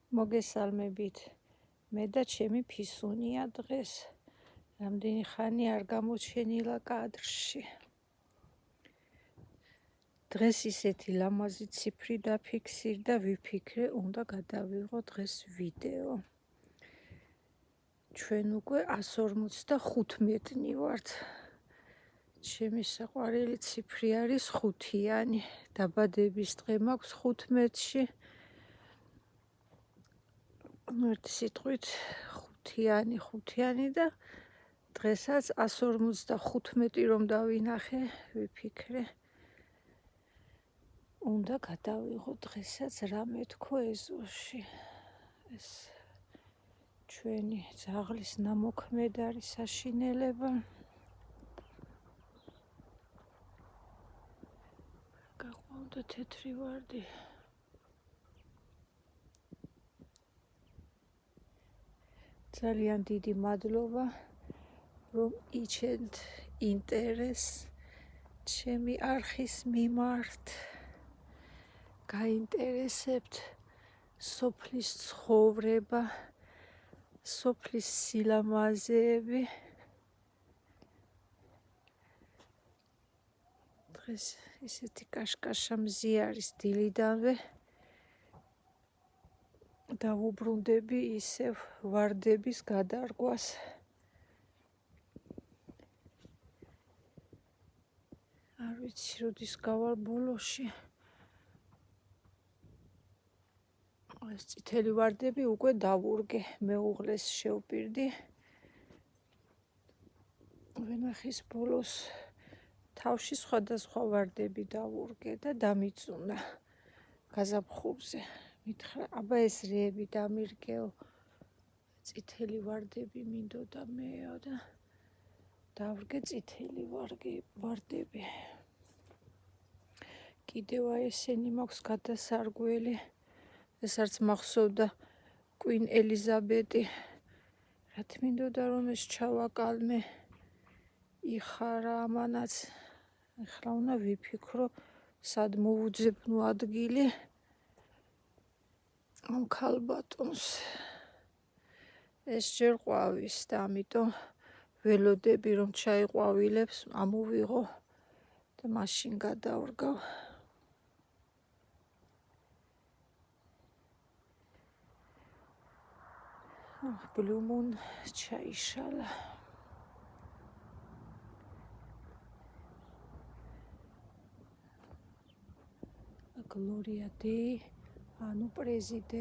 მოგესალმებით. მე და ჩემი ფისუნია დღეს. რამდენი ხანი არ გამოჩენილა კადრში. დღეს ისეთი ლამაზი ციფრი დაფიქსირდა, ვიფიქრე, უნდა გადავიღო დღეს ვიდეო. ჩვენ უკვე 155-ნი ვართ. ჩემი საყვარელი ციფრი არის 5-იანი. დაბადების დღე მაქვს 15-ში. ერთი სიტყვით 5-იანი და დღესაც 155 რომ დავინახე, ვიფიქრე, უნდა გადავიღო დღესაც რამე თქო ეზოში. ეს ჩვენი ძაღლის ნამოქმედარი საშინელება. გაყვავდა თეთრი ვარდი. ძალიან დიდი მადლობა, რომ იჩენთ ინტერესს ჩემი არხის მიმართ. გაინტერესებთ სოფლის ცხოვრება, სოფლის სილამაზეები. დღეს ისეთი კაშკაშა მზი არის დილიდანვე. დავუბრუნდები ისევ ვარდების გადარგვას. არ ვიცი, როდის გავალ ბოლოში. ეს წითელი ვარდები უკვე დავურგე, მეუღლეს შევპირდი. ვენახის ბოლოს თავში სხვადასხვა ვარდები დავურგე და დამიწუნა გაზაფხულზე. მითხრა, აბა ეს რეები დამირგეო, წითელი ვარდები მინდოდა მეო და დავურგე წითელი ვარდები. კიდევ ესენი მაქვს გადასარგველი. ეს არც მახსოვდა კვინ ელიზაბეტი. რაც მინდოდა რომ ეს ჩავაკალმე, იხარა ამანაც. ეხლა უნდა ვიფიქრო, სად მოვუძებნო ადგილი ამ ქალბატონს. ეს ჯერ ყვავის და ამიტომ ველოდები რომ ჩაიყვავილებს, ამოვიღო და მაშინ გადავრგავ. Blue Moon ჩაიშალა. Gloria Dei, ანუ პრეზიდენტი.